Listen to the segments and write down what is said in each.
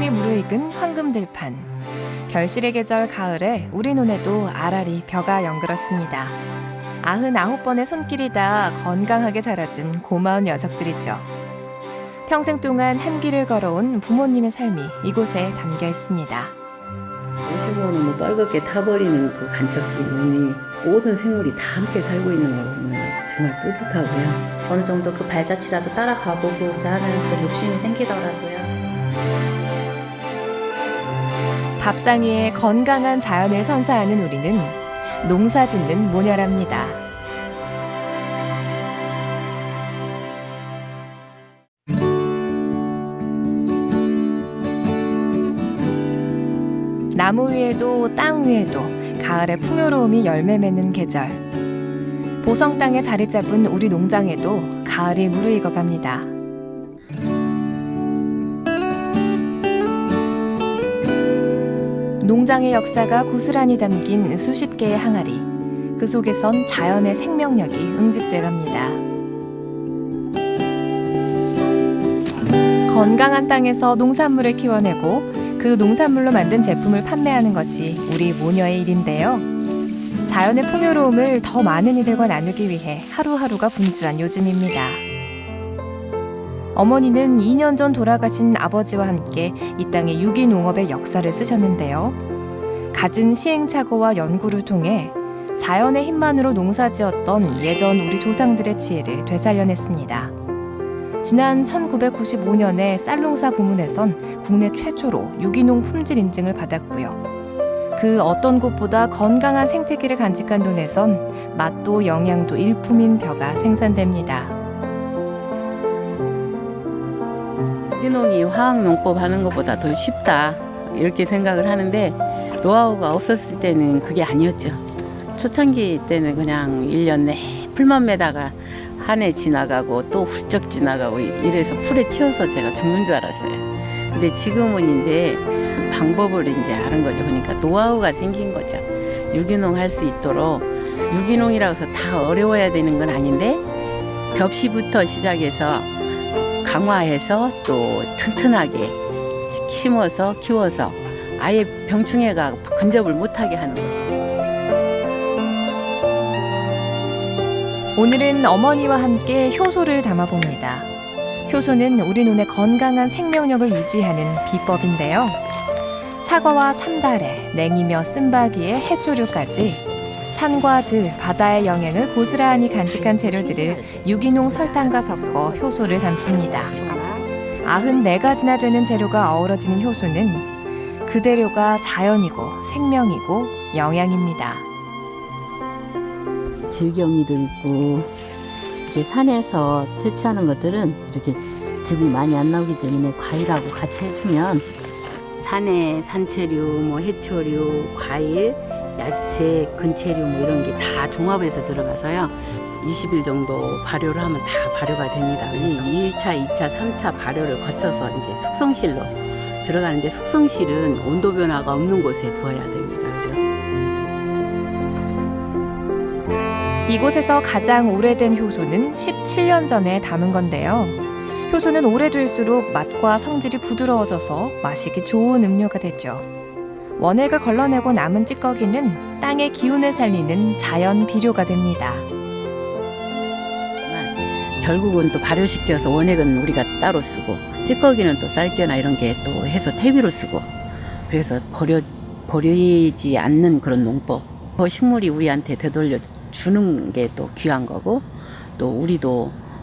봄이 무르익은 황금들판. 결실의 계절 가을에 우리 눈에도 알알이 벼가 연그렀습니다. 99번의 손길이 다 건강하게 자라준 고마운 녀석들이죠. 평생 동안 한 길을 걸어온 부모님의 삶이 이곳에 담겨 있습니다. 55는 뭐 빨갛게 타버리는 그 간척지니 모든 생물이 다 함께 살고 있는 걸 보면 정말 뿌듯하고요. 어느 정도 그 발자취라도 따라가 보고자 하는 그 욕심이 생기더라고요. 밥상 위에 건강한 자연을 선사하는 우리는 농사 짓는 모녀랍니다. 나무 위에도 땅 위에도 가을의 풍요로움이 열매 맺는 계절. 보성 땅에 자리 잡은 우리 농장에도 가을이 무르익어 갑니다. 농장의 역사가 고스란히 담긴 수십 개의 항아리. 그 속에선 자연의 생명력이 응집돼 갑니다. 건강한 땅에서 농산물을 키워내고 그 농산물로 만든 제품을 판매하는 것이 우리 모녀의 일인데요. 자연의 풍요로움을 더 많은 이들과 나누기 위해 하루하루가 분주한 요즘입니다. 어머니는 2년 전 돌아가신 아버지와 함께 이 땅의 유기농업의 역사를 쓰셨는데요. 갖은 시행착오와 연구를 통해 자연의 힘만으로 농사지었던 예전 우리 조상들의 지혜를 되살려냈습니다. 지난 1995년에 쌀농사 부문에선 국내 최초로 유기농 품질 인증을 받았고요. 그 어떤 곳보다 건강한 생태계를 간직한 논에선 맛도 영양도 일품인 벼가 생산됩니다. 유기농이 화학농법 하는 것보다 더 쉽다 이렇게 생각을 하는데 노하우가 없었을 때는 그게 아니었죠. 초창기 때는 그냥 1년 내 풀만 매다가 한 해 지나가고 또 훌쩍 지나가고 이래서 풀에 튀어서 제가 죽는 줄 알았어요. 근데 지금은 이제 방법을 이제 아는 거죠. 그러니까 노하우가 생긴 거죠. 유기농 할 수 있도록 유기농이라고 해서 다 어려워야 되는 건 아닌데 벽시부터 시작해서 강화해서 또 튼튼하게 심어서 키워서 아예 병충해가 근접을 못하게 하는 거예요. 오늘은 어머니와 함께 효소를 담아봅니다. 효소는 우리 눈의 건강한 생명력을 유지하는 비법인데요. 사과와 참다래, 냉이며 쓴바귀에 해초류까지 산과 들, 바다의 영양을 고스란히 간직한 재료들을 유기농 설탕과 섞어 효소를 담습니다. 94가지나 되는 재료가 어우러지는 효소는 그대로가 자연이고 생명이고 영양입니다. 질경이도 있고 이렇게 산에서 채취하는 것들은 이렇게 즙이 많이 안 나오기 때문에 과일하고 같이 해주면 산에 산채류, 뭐 해초류, 과일, 야채, 근채류 뭐 이런 게 다 종합해서 들어가서요. 20일 정도 발효를 하면 다 발효가 됩니다. 1차, 2차, 3차 발효를 거쳐서 이제 숙성실로 들어가는데 숙성실은 온도 변화가 없는 곳에 두어야 됩니다. 이곳에서 가장 오래된 효소는 17년 전에 담은 건데요. 효소는 오래될수록 맛과 성질이 부드러워져서 마시기 좋은 음료가 되죠. 원액을 걸러내고 남은 찌꺼기는 땅의 기운을 살리는 자연 비료가 됩니다. 결국은 또 발효시켜서 원액은 우리가 따로 쓰고 찌꺼기는 또 쌀겨나 이런 게 또 해서 퇴비로 쓰고 그래서 버리지 않는 그런 농법. 그 식물이 우리한테 되돌려 주는 게 또 귀한 거고 또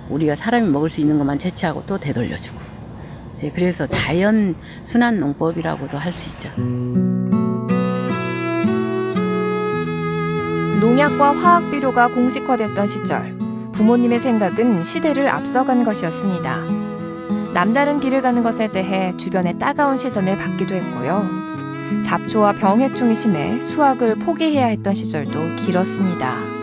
우리가 사람이 먹을 수 있는 것만 채취하고 또 되돌려주고 그래서 자연 순환 농법이라고도 할 수 있죠. 농약과 화학 비료가 공식화됐던 시절 부모님의 생각은 시대를 앞서간 것이었습니다. 남다른 길을 가는 것에 대해 주변의 따가운 시선을 받기도 했고요. 잡초와 병해충이 심해 수확을 포기해야 했던 시절도 길었습니다.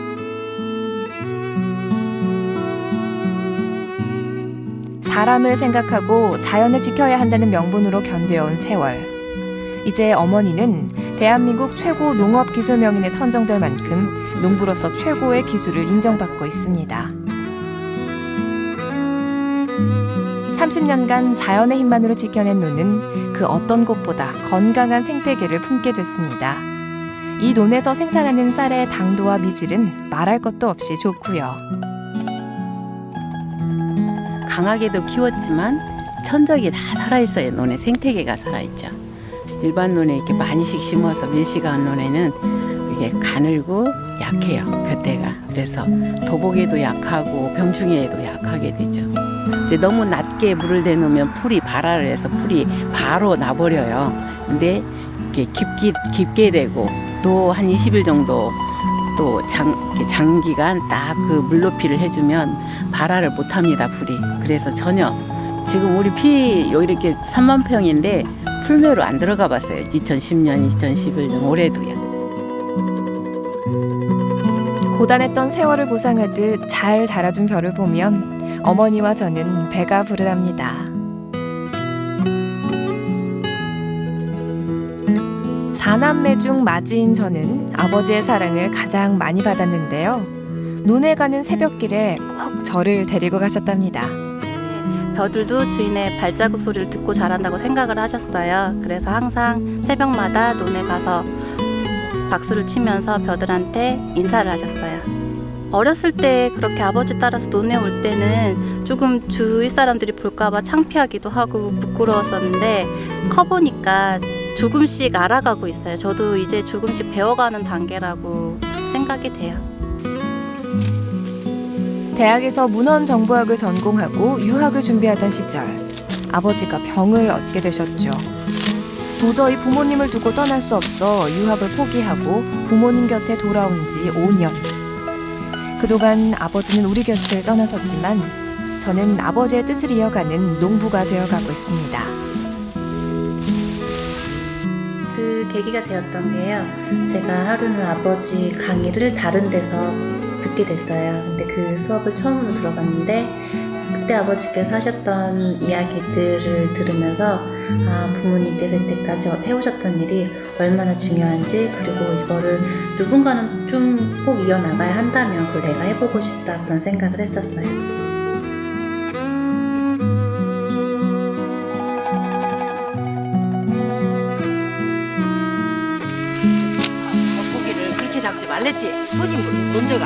사람을 생각하고 자연을 지켜야 한다는 명분으로 견뎌온 세월. 이제 어머니는 대한민국 최고 농업기술명인에 선정될 만큼 농부로서 최고의 기술을 인정받고 있습니다. 30년간 자연의 힘만으로 지켜낸 논은 그 어떤 곳보다 건강한 생태계를 품게 됐습니다. 이 논에서 생산하는 쌀의 당도와 미질은 말할 것도 없이 좋고요. 강하게도 키웠지만 천적이 다 살아있어요. 논에 생태계가 살아있죠. 일반 논에 이렇게 많이씩 심어서 밀식한 논에는 이게 가늘고 약해요. 벼대가. 그래서 도복에도 약하고 병충해에도 약하게 되죠. 근데 너무 낮게 물을 대놓으면 풀이 발화를 해서 풀이 바로 나버려요. 근데 이렇게 깊게 되고 또 한 20일 정도 또 장기간 딱 그 물높이를 해주면 발화를 못합니다. 풀이. 그래서 전혀 지금 우리 여기 이렇게 3만 평인데 풀매로 안 들어가 봤어요. 2010년, 2011년 올해도요. 고단했던 세월을 보상하듯 잘 자라준 벼를 보면 어머니와 저는 배가 부르답니다. 사남매 중 맞이인 저는 아버지의 사랑을 가장 많이 받았는데요. 논에 가는 새벽길에 꼭 저를 데리고 가셨답니다. 벼들도 주인의 발자국 소리를 듣고 자란다고 생각을 하셨어요. 그래서 항상 새벽마다 논에 가서 박수를 치면서 벼들한테 인사를 하셨어요. 어렸을 때 그렇게 아버지 따라서 논에 올 때는 조금 주위 사람들이 볼까봐 창피하기도 하고 부끄러웠었는데 커보니까 조금씩 알아가고 있어요. 저도 이제 조금씩 배워가는 단계라고 생각이 돼요. 대학에서 문헌정보학을 전공하고 유학을 준비하던 시절 아버지가 병을 얻게 되셨죠. 도저히 부모님을 두고 떠날 수 없어 유학을 포기하고 부모님 곁에 돌아온 지 5년. 그동안 아버지는 우리 곁을 떠나섰지만 저는 아버지의 뜻을 이어가는 농부가 되어가고 있습니다. 그 계기가 되었던 게요. 제가 하루는 아버지 강의를 다른 데서 듣게 됐어요. 근데 그 수업을 처음으로 들어봤는데 그때 아버지께서 하셨던 이야기들을 들으면서 부모님께서 이때까지 해오셨던 일이 얼마나 중요한지, 그리고 이거를 누군가는 좀 꼭 이어나가야 한다면 그걸 내가 해보고 싶다, 그런 생각을 했었어요. 겉보기를 그렇게 잡지 말랬지. 뿌진 거 먼저가.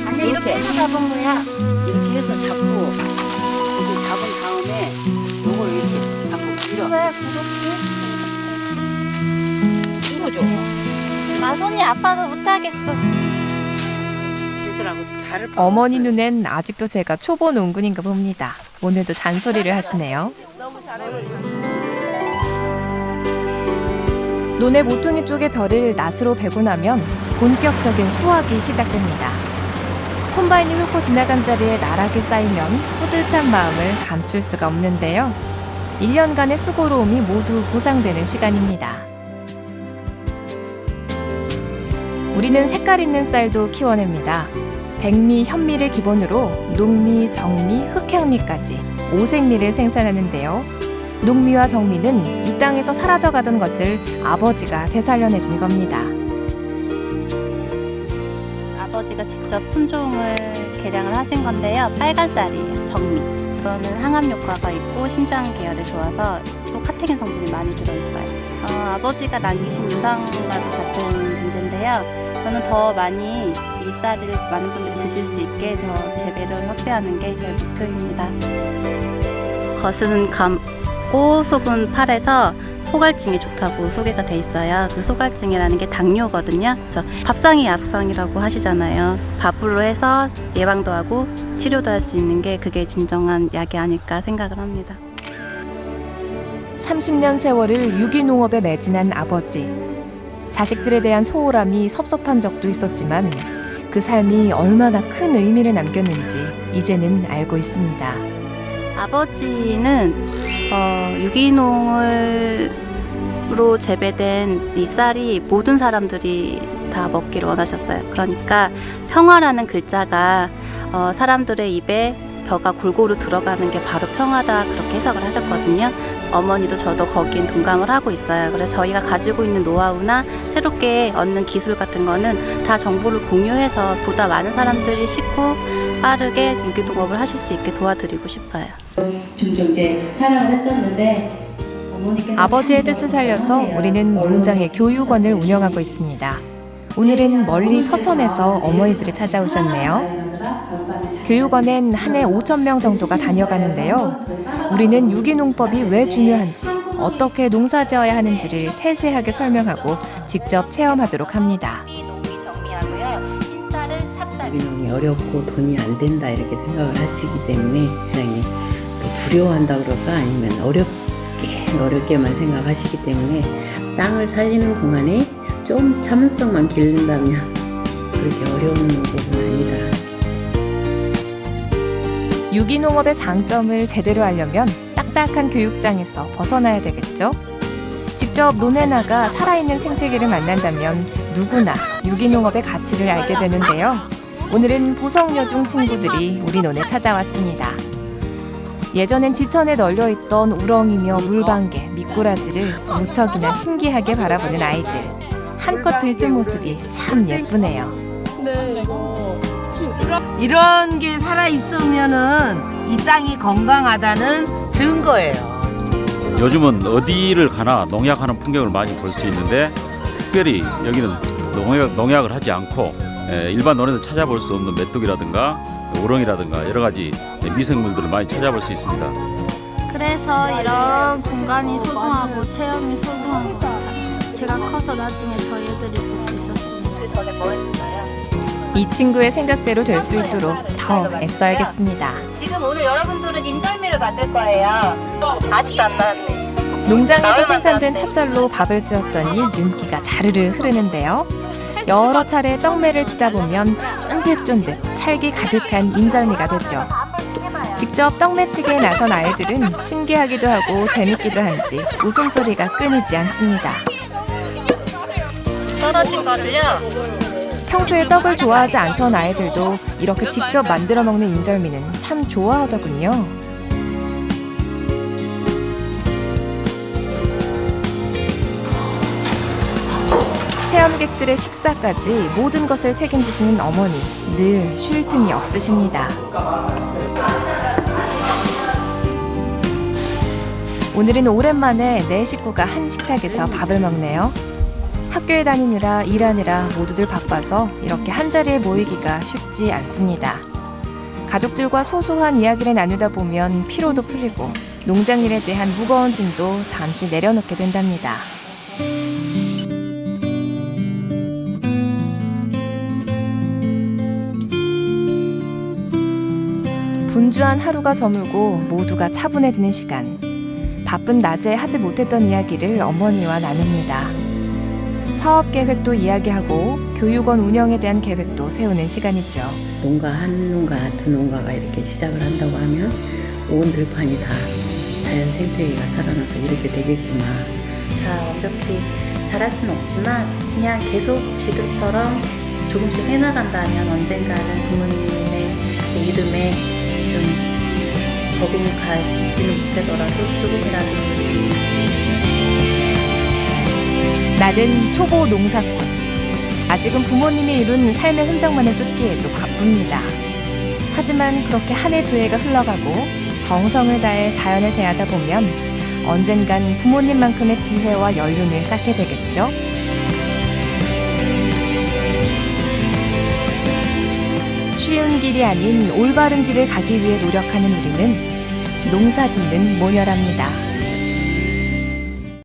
아니 이렇게 해서 잡은 거야. 이렇게 해서 잡고 이렇게 잡은 다음에 요걸 이렇게 잡고 밀어. 왜 그렇지? 이거죠. 아 손이 아파서 못하겠어. 얘들하고 다를 어머니 눈엔 아직도 제가 초보 농군인가 봅니다. 오늘도 잔소리를 하시네요. 논의 모퉁이 쪽의 벼를 낫으로 베고 나면 본격적인 수확이 시작됩니다. 콤바인이 훑고 지나간 자리에 나락이 쌓이면 뿌듯한 마음을 감출 수가 없는데요. 1년간의 수고로움이 모두 보상되는 시간입니다. 우리는 색깔 있는 쌀도 키워냅니다. 백미, 현미를 기본으로 녹미, 정미, 흑향미까지 5색미를 생산하는데요. 녹미와 정미는 이 땅에서 사라져가던 것을 아버지가 되살려내신 겁니다. 아버지가 직접 품종을 개량을 하신 건데요. 빨간 쌀이에요. 정미. 이거는 항암 효과가 있고 심장 계열에 좋아서 또 카테킨 성분이 많이 들어있어요. 아버지가 남기신 유산과도 같은 문제인데요. 저는 더 많이 이 쌀을 많은 분들이 드실 수 있게 더 재배를 확대하는 게 저희 목표입니다. 겉은 감고 속은 파래서 소갈증이 좋다고 소개가 돼 있어요. 그 소갈증이라는 게 당뇨거든요. 그래서 밥상이 약상이라고 하시잖아요. 밥으로 해서 예방도 하고 치료도 할 수 있는 게 그게 진정한 약이 아닐까 생각을 합니다. 30년 세월을 유기농업에 매진한 아버지. 자식들에 대한 소홀함이 섭섭한 적도 있었지만 그 삶이 얼마나 큰 의미를 남겼는지 이제는 알고 있습니다. 아버지는 유기농으로 재배된 이 쌀이 모든 사람들이 다 먹기를 원하셨어요. 그러니까 평화라는 글자가 사람들의 입에 벼가 골고루 들어가는 게 바로 평화다, 그렇게 해석을 하셨거든요. 어머니도 저도 거긴 동감을 하고 있어요. 그래서 저희가 가지고 있는 노하우나 새롭게 얻는 기술 같은 거는 다 정보를 공유해서 보다 많은 사람들이 쉽고 빠르게 유기농업을 하실 수 있게 도와드리고 싶어요. 종종 이제 촬영을 했었는데 어머니께서 아버지의 참 뜻을 살려서 좋아하세요. 우리는 농장의 교육원을 운영하고 있습니다. 오늘은 멀리 서천에서 어머니들이 찾아오셨네요. 교육원엔 한 해 5,000명 정도가 다녀가는데요. 우리는 유기농법이 왜 중요한지, 어떻게 농사지어야 하는지를 세세하게 설명하고 직접 체험하도록 합니다. 농미 정미하고요. 흰쌀은 찹쌀. 유기농이 어렵고 돈이 안 된다 이렇게 생각을 하시기 때문에 굉장히 또 두려워한다 그럴까 아니면 어렵게만 생각하시기 때문에 땅을 사시는 동안에 좀 참을성만 기른다면 그렇게 어려운 부분은 아니다. 유기농업의 장점을 제대로 알려면 딱딱한 교육장에서 벗어나야 되겠죠? 직접 논에 나가 살아있는 생태계를 만난다면 누구나 유기농업의 가치를 알게 되는데요. 오늘은 보성여중 친구들이 우리 논에 찾아왔습니다. 예전엔 지천에 널려있던 우렁이며 물방개, 미꾸라지를 무척이나 신기하게 바라보는 아이들. 한껏 들뜬 모습이 참 예쁘네요. 이런 게 살아있으면은 이 땅이 건강하다는 증거예요. 요즘은 어디를 가나 농약하는 풍경을 많이 볼 수 있는데 특별히 여기는 농약을 하지 않고 일반 논에서 찾아볼 수 없는 메뚜기라든가 우렁이라든가 여러 가지 미생물들을 많이 찾아볼 수 있습니다. 그래서 이런 공간이 소중하고 체험이 소중한 것 같아요. 제가 커서 나중에 저희 애들이 볼 수 있었으면. 그 전에 뭐 했어요? 이 친구의 생각대로 될 수 있도록 더 애써야겠습니다. 지금 오늘 여러분들은 인절미를 만들 거예요. 아직도 안 나왔네. 농장에서 생산된 찹쌀로 밥을 지었더니 윤기가 자르르 흐르는데요. 여러 차례 떡매를 치다 보면 쫀득쫀득 찰기 가득한 인절미가 되죠. 직접 떡매치기에 나선 아이들은 신기하기도 하고 재밌기도 한지 웃음소리가 끊이지 않습니다. 떨어진 거를요. 평소에 떡을 좋아하지 않던 아이들도 이렇게 직접 만들어 먹는 인절미는 참 좋아하더군요. 체험객들의 식사까지 모든 것을 책임지시는 어머니, 늘 쉴 틈이 없으십니다. 오늘은 오랜만에 내 식구가 한 식탁에서 밥을 먹네요. 학교에 다니느라 일하느라 모두들 바빠서 이렇게 한자리에 모이기가 쉽지 않습니다. 가족들과 소소한 이야기를 나누다 보면 피로도 풀리고 농장일에 대한 무거운 짐도 잠시 내려놓게 된답니다. 분주한 하루가 저물고 모두가 차분해지는 시간. 바쁜 낮에 하지 못했던 이야기를 어머니와 나눕니다. 사업 계획도 이야기하고 교육원 운영에 대한 계획도 세우는 시간이죠. 농가 한 농가 두 농가가 이렇게 시작을 한다고 하면 온 들판이 다 자연 생태계가 살아나서 이렇게 되겠구나. 다 완벽히 잘할 수는 없지만 그냥 계속 지금처럼 조금씩 해나간다면 언젠가는 부모님의 이름에 좀 법인 가지는 못하더라도 조금이라도 나는 초보 농사꾼. 아직은 부모님이 이룬 삶의 흔적만을 쫓기에도 바쁩니다. 하지만 그렇게 한 해 두 해가 흘러가고 정성을 다해 자연을 대하다 보면 언젠간 부모님만큼의 지혜와 연륜을 쌓게 되겠죠. 쉬운 길이 아닌 올바른 길을 가기 위해 노력하는 우리는 농사짓는 모녀랍니다.